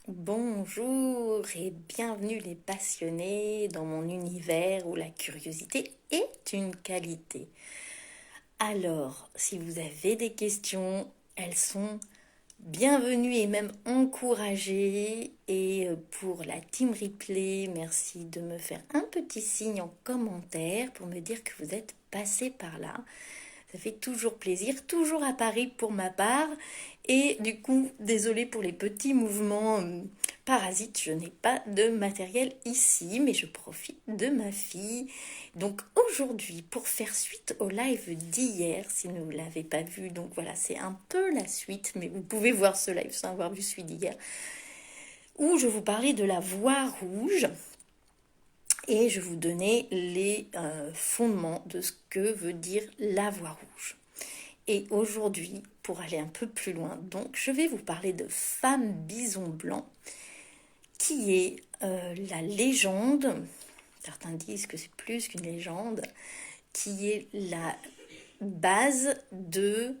Bonjour et bienvenue les passionnés dans mon univers où la curiosité est une qualité. Alors, si vous avez des questions, elles sont bienvenues et même encouragées. Et pour la team replay, merci de me faire un petit signe en commentaire pour me dire que vous êtes passé par là. Ça fait toujours plaisir, toujours à Paris pour ma part. Et du coup, désolée pour les petits mouvements parasites, je n'ai pas de matériel ici, mais je profite de ma fille. Donc aujourd'hui, pour faire suite au live d'hier, si vous ne l'avez pas vu, donc voilà, c'est un peu la suite, mais vous pouvez voir ce live sans avoir vu celui d'hier, où je vous parlais de la voie rouge. Et je vous donnais les fondements de ce que veut dire la voie rouge. Et aujourd'hui, pour aller un peu plus loin, donc je vais vous parler de Femme Bison Blanc, qui est la légende, certains disent que c'est plus qu'une légende, qui est la base de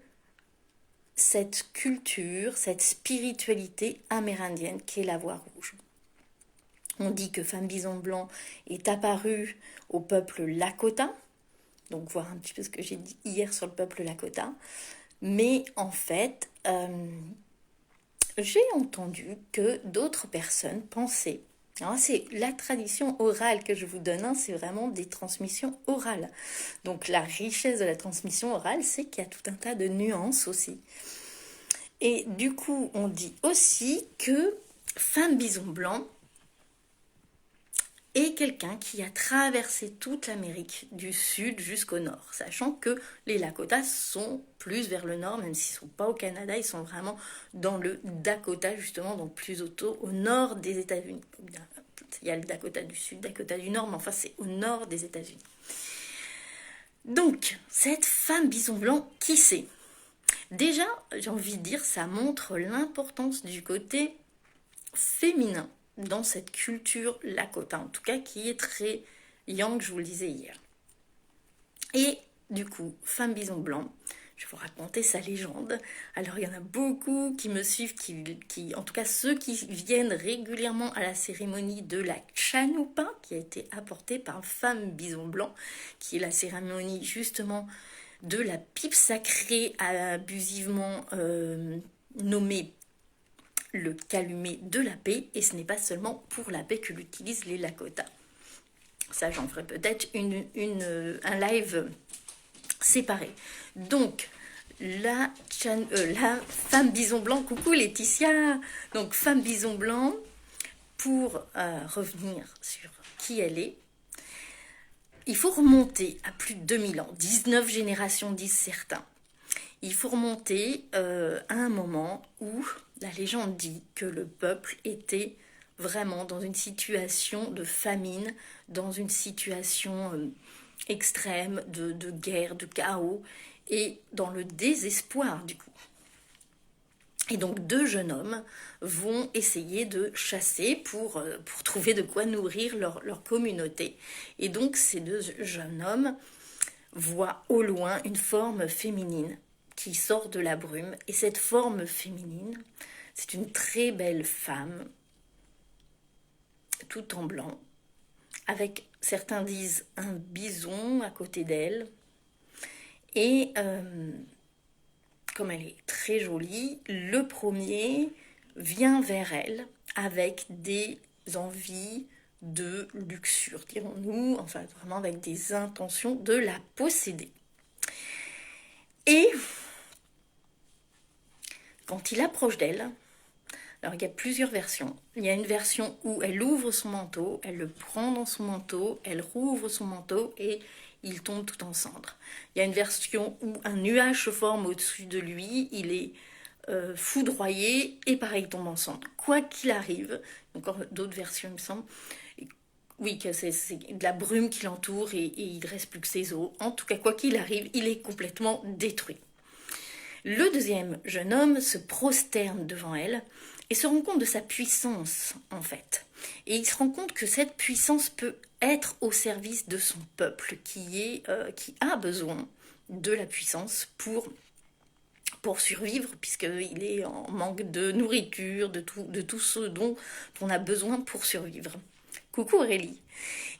cette culture, cette spiritualité amérindienne qui est la voie rouge. On dit que Femme Bison Blanc est apparue au peuple Lakota, donc voir un petit peu ce que j'ai dit hier sur le peuple Lakota. Mais en fait, j'ai entendu que d'autres personnes pensaient, alors c'est la tradition orale que je vous donne, hein, c'est vraiment des transmissions orales. Donc la richesse de la transmission orale, c'est qu'il y a tout un tas de nuances aussi. Et du coup, on dit aussi que Femme Bison Blanc est quelqu'un qui a traversé toute l'Amérique du Sud jusqu'au nord, sachant que les Lakotas sont plus vers le nord, même s'ils ne sont pas au Canada, ils sont vraiment dans le Dakota, justement, donc plus au nord des États-Unis. Il y a le Dakota du Sud, Dakota du Nord, mais enfin c'est au nord des États-Unis. Donc, cette Femme Bison Blanc, qui c'est? Déjà, j'ai envie de dire, ça montre l'importance du côté féminin dans cette culture Lakota, en tout cas qui est très yang, je vous le disais hier. Et du coup, Femme Bison Blanc, je vais vous raconter sa légende. Alors il y en a beaucoup qui me suivent, en tout cas ceux qui viennent régulièrement à la cérémonie de la Chanupa, qui a été apportée par Femme Bison Blanc, qui est la cérémonie justement de la pipe sacrée abusivement nommée le calumet de la paix, et ce n'est pas seulement pour la paix que l'utilisent les Lakota. Ça, j'en ferai peut-être un live séparé. Donc, la Femme Bison Blanc, coucou Laetitia. Donc, Femme Bison Blanc, pour revenir sur qui elle est, il faut remonter à plus de 2000 ans, 19 générations disent certains. Il faut remonter à un moment où la légende dit que le peuple était vraiment dans une situation de famine, dans une situation extrême de guerre, de chaos, et dans le désespoir du coup. Et donc deux jeunes hommes vont essayer de chasser pour trouver de quoi nourrir leur communauté. Et donc ces deux jeunes hommes voient au loin une forme féminine qui sort de la brume. Et cette forme féminine, c'est une très belle femme, tout en blanc, avec, certains disent, un bison à côté d'elle. Et comme elle est très jolie, le premier vient vers elle avec des envies de luxure, dirons-nous, enfin vraiment avec des intentions de la posséder. Et quand il approche d'elle, alors il y a plusieurs versions. Il y a une version où elle ouvre son manteau, elle le prend dans son manteau, elle rouvre son manteau et il tombe tout en cendres. Il y a une version où un nuage se forme au-dessus de lui, il est foudroyé et pareil, il tombe en cendres. Quoi qu'il arrive, encore d'autres versions il me semble, oui, que c'est de la brume qui l'entoure et il ne reste plus que ses os. En tout cas, quoi qu'il arrive, il est complètement détruit. Le deuxième jeune homme se prosterne devant elle et se rend compte de sa puissance, en fait. Et il se rend compte que cette puissance peut être au service de son peuple, qui a besoin de la puissance pour pour survivre, puisqu'il est en manque de nourriture, de tout ce dont on a besoin pour survivre. Coucou Aurélie.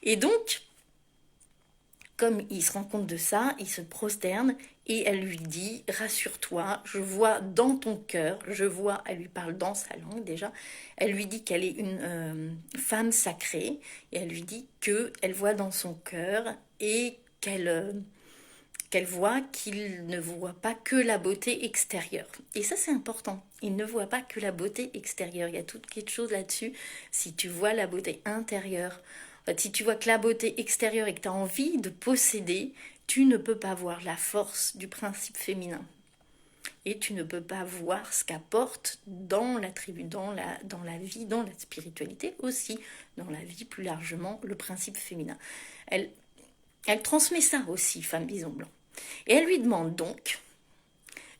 Et donc, comme il se rend compte de ça, il se prosterne et elle lui dit, rassure-toi, je vois dans ton cœur, je vois, elle lui parle dans sa langue déjà, elle lui dit qu'elle est une femme sacrée et elle lui dit qu'elle voit dans son cœur et qu'elle voit qu'il ne voit pas que la beauté extérieure. Et ça, c'est important. Il ne voit pas que la beauté extérieure. Il y a toute quelque chose là-dessus. Si tu vois la beauté intérieure, en fait, si tu vois que la beauté extérieure et que tu as envie de posséder, tu ne peux pas voir la force du principe féminin. Et tu ne peux pas voir ce qu'apporte dans la tribu, dans la vie, dans la spiritualité aussi, dans la vie plus largement, le principe féminin. Elle transmet ça aussi, femme bison blanc. Et elle lui demande donc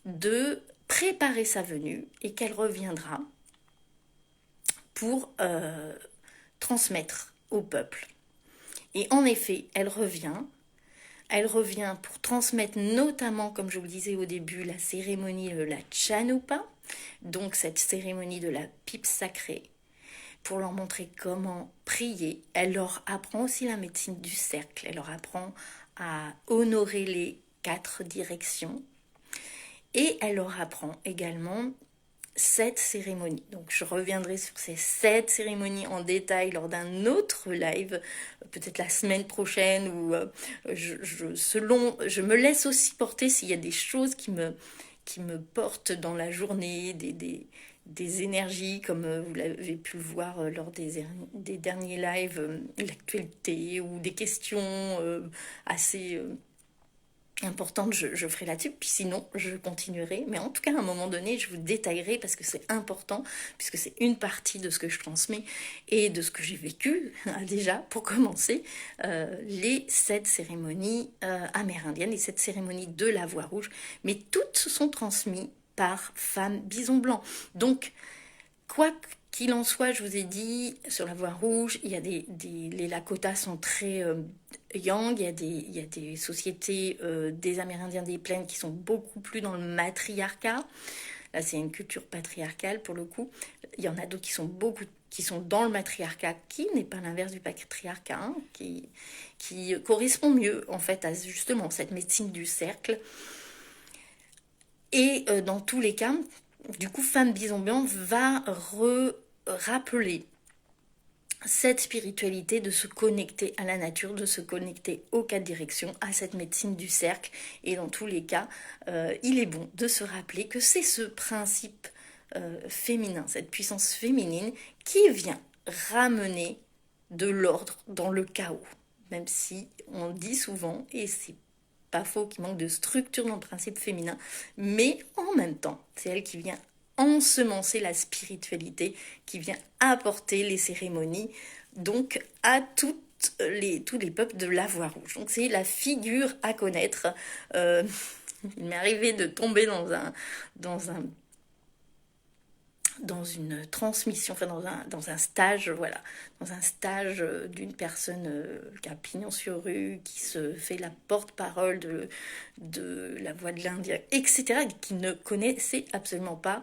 de préparer sa venue et qu'elle reviendra pour transmettre au peuple. Et en effet, elle revient pour transmettre notamment, comme je vous le disais au début, la cérémonie de la Chanupa, donc cette cérémonie de la pipe sacrée, pour leur montrer comment prier. Elle leur apprend aussi la médecine du cercle, elle leur apprend à honorer les 4 directions et elle leur apprend également 7 cérémonies. Donc je reviendrai sur ces 7 cérémonies en détail lors d'un autre live, peut-être la semaine prochaine, ou je me laisse aussi porter s'il y a des choses qui me portent dans la journée, des énergies, comme vous l'avez pu le voir lors des derniers lives, l'actualité ou des questions assez importante, je ferai là-dessus, puis sinon je continuerai, mais en tout cas à un moment donné je vous détaillerai parce que c'est important, puisque c'est une partie de ce que je transmets et de ce que j'ai vécu déjà pour commencer, les 7 cérémonies amérindiennes, les 7 cérémonies de la voix rouge, mais toutes sont transmises par Femme Bison Blanc. Donc quoi qu'il en soit, je vous ai dit, sur la voie rouge, il y a les Lakotas sont très yang, il y a des sociétés des Amérindiens des plaines qui sont beaucoup plus dans le matriarcat. Là, c'est une culture patriarcale pour le coup. Il y en a d'autres qui sont dans le matriarcat, qui n'est pas l'inverse du patriarcat, hein, qui correspond mieux en fait à justement cette médecine du cercle. Et dans tous les cas, du coup, Femme Bison Blanc va rappeler cette spiritualité de se connecter à la nature, de se connecter aux 4 directions, à cette médecine du cercle. Et dans tous les cas, il est bon de se rappeler que c'est ce principe féminin, cette puissance féminine qui vient ramener de l'ordre dans le chaos. Même si on dit souvent, et c'est pas faux, qu'il manque de structure dans le principe féminin, mais en même temps, c'est elle qui vient ensemencer la spiritualité, qui vient apporter les cérémonies donc à tous les peuples de la voie rouge. Donc c'est la figure à connaître. Il m'est arrivé de tomber dans une transmission, enfin dans un stage, voilà, dans un stage d'une personne qui a pignon sur rue, qui se fait la porte-parole de la voix de l'Indien, etc., qui ne connaissait absolument pas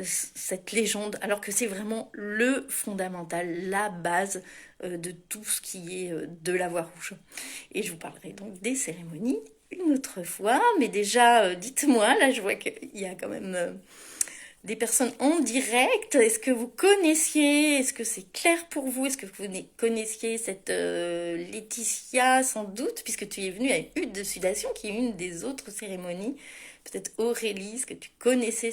cette légende, alors que c'est vraiment le fondamental, la base de tout ce qui est de la voie rouge. Et je vous parlerai donc des cérémonies une autre fois, mais déjà, dites-moi, là je vois qu'il y a quand même des personnes en direct. Est-ce que vous connaissiez, est-ce que c'est clair pour vous, est-ce que vous connaissiez cette Laetitia, sans doute, puisque tu es venue à une hutte de sudation, qui est une des autres cérémonies. Peut-être Aurélie, est-ce que tu connaissais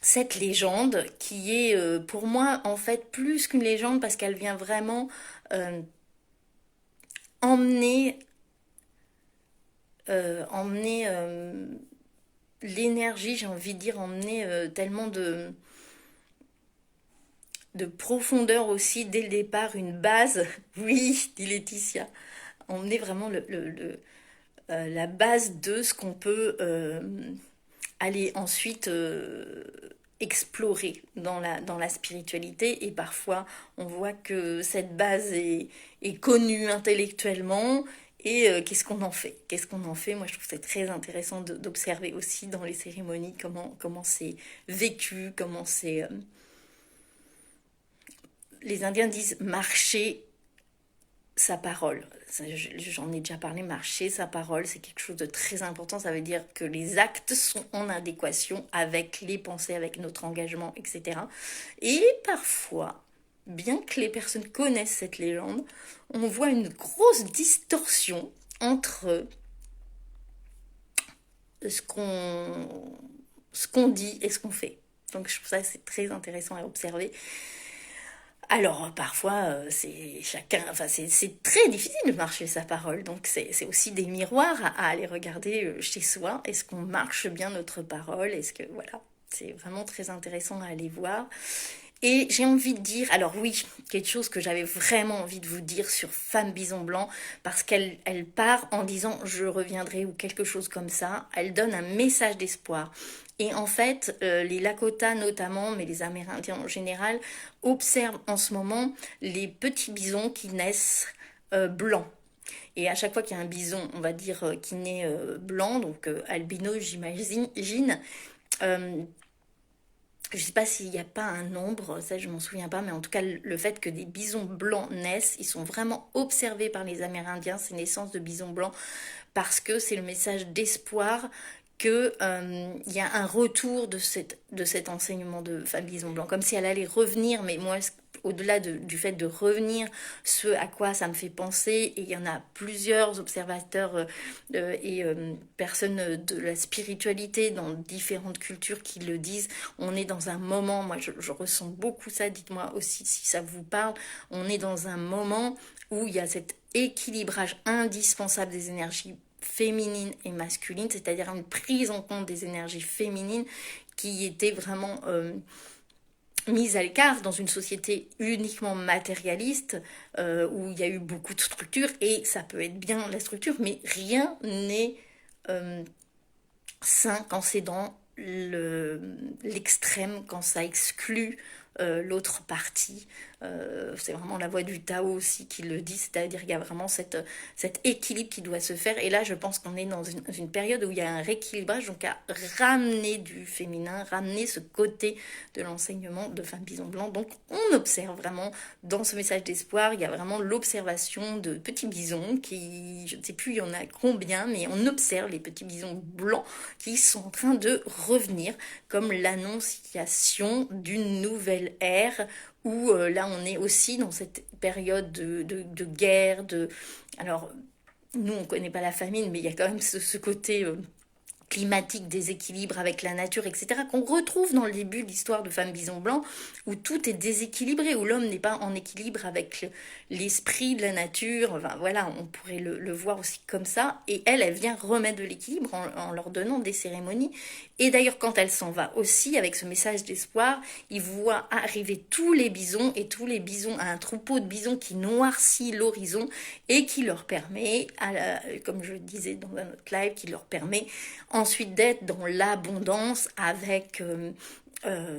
cette légende, qui est pour moi en fait plus qu'une légende, parce qu'elle vient vraiment emmener l'énergie, j'ai envie de dire, emmener tellement de profondeur aussi dès le départ, une base. Oui, dit Laetitia, emmener vraiment la base de ce qu'on peut aller ensuite explorer dans la spiritualité. Et parfois on voit que cette base est connue intellectuellement Et qu'est-ce qu'on en fait? Qu'est-ce qu'on en fait? Moi, je trouve c'est très intéressant d'observer aussi dans les cérémonies comment c'est vécu, comment c'est... Les Indiens disent marcher sa parole. J'en ai déjà parlé, marcher sa parole, c'est quelque chose de très important. Ça veut dire que les actes sont en adéquation avec les pensées, avec notre engagement, etc. Et parfois, bien que les personnes connaissent cette légende, on voit une grosse distorsion entre ce qu'on dit et ce qu'on fait. Donc je trouve ça c'est très intéressant à observer. Alors parfois c'est chacun, enfin c'est très difficile de marcher sa parole, donc c'est aussi des miroirs à aller regarder chez soi. Est-ce qu'on marche bien notre parole? Est-ce que voilà, c'est vraiment très intéressant à aller voir. Et j'ai envie de dire, alors oui, quelque chose que j'avais vraiment envie de vous dire sur Femme Bison Blanc, parce qu'elle part en disant je reviendrai ou quelque chose comme ça, elle donne un message d'espoir. Et en fait, les Lakota notamment, mais les Amérindiens en général, observent en ce moment les petits bisons qui naissent blancs. Et à chaque fois qu'il y a un bison, on va dire, qui naît blanc, donc albino, j'imagine, euh, je sais pas s'il n'y a pas un nombre, ça je m'en souviens pas, mais en tout cas le fait que des bisons blancs naissent, ils sont vraiment observés par les Amérindiens, ces naissances de bisons blancs, parce que c'est le message d'espoir que il y a un retour de cet enseignement de Femme Bison Blanc, comme si elle allait revenir, mais moi au-delà du fait de revenir, ce à quoi ça me fait penser, et il y en a plusieurs observateurs et personnes de la spiritualité dans différentes cultures qui le disent, on est dans un moment, moi je ressens beaucoup ça, dites-moi aussi si ça vous parle, on est dans un moment où il y a cet équilibrage indispensable des énergies féminines et masculines, c'est-à-dire une prise en compte des énergies féminines qui était vraiment mise à l'écart dans une société uniquement matérialiste où il y a eu beaucoup de structures et ça peut être bien la structure mais rien n'est euh, sain quand c'est dans l'extrême, quand ça exclut l'autre partie. C'est vraiment la voix du Tao aussi qui le dit, c'est-à-dire qu'il y a vraiment cet équilibre qui doit se faire. Et là, je pense qu'on est dans une période où il y a un rééquilibrage, donc à ramener du féminin, ramener ce côté de l'enseignement de Femme Bison Blanc. Donc on observe vraiment dans ce message d'espoir, il y a vraiment l'observation de petits bisons qui, je ne sais plus il y en a combien, mais on observe les petits bisons blancs qui sont en train de revenir comme l'annonciation d'une nouvelle ère où là on est aussi dans cette période de guerre, alors nous on ne connaît pas la famine mais il y a quand même ce côté climatique, déséquilibre avec la nature, etc., qu'on retrouve dans le début de l'histoire de Femme Bison Blanc, où tout est déséquilibré, où l'homme n'est pas en équilibre avec l'esprit de la nature. Enfin, voilà, on pourrait le voir aussi comme ça. Et elle vient remettre de l'équilibre en leur donnant des cérémonies. Et d'ailleurs, quand elle s'en va aussi, avec ce message d'espoir, ils voient arriver tous les bisons, et tous les bisons, un troupeau de bisons qui noircit l'horizon, et qui leur permet, comme je le disais dans un autre live, qui leur permet ensuite d'être dans l'abondance avec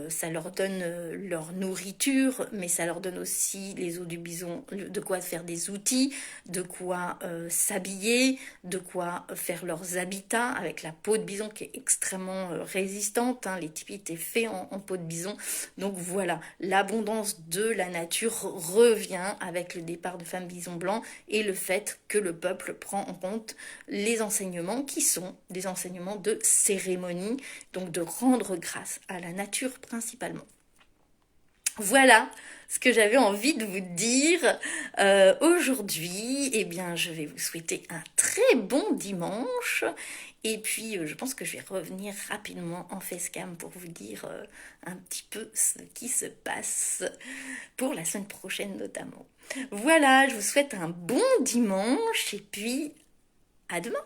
ça leur donne leur nourriture, mais ça leur donne aussi les os du bison, de quoi faire des outils, de quoi s'habiller, de quoi faire leurs habitats avec la peau de bison qui est extrêmement résistante. Hein. Les tipis étaient faits en peau de bison. Donc voilà, l'abondance de la nature revient avec le départ de Femme Bison Blanc et le fait que le peuple prend en compte les enseignements qui sont des enseignements de cérémonie, donc de rendre grâce à la nature principalement. Voilà ce que j'avais envie de vous dire aujourd'hui. Eh bien, je vais vous souhaiter un très bon dimanche. Et puis, je pense que je vais revenir rapidement en facecam pour vous dire un petit peu ce qui se passe pour la semaine prochaine notamment. Voilà, je vous souhaite un bon dimanche et puis à demain.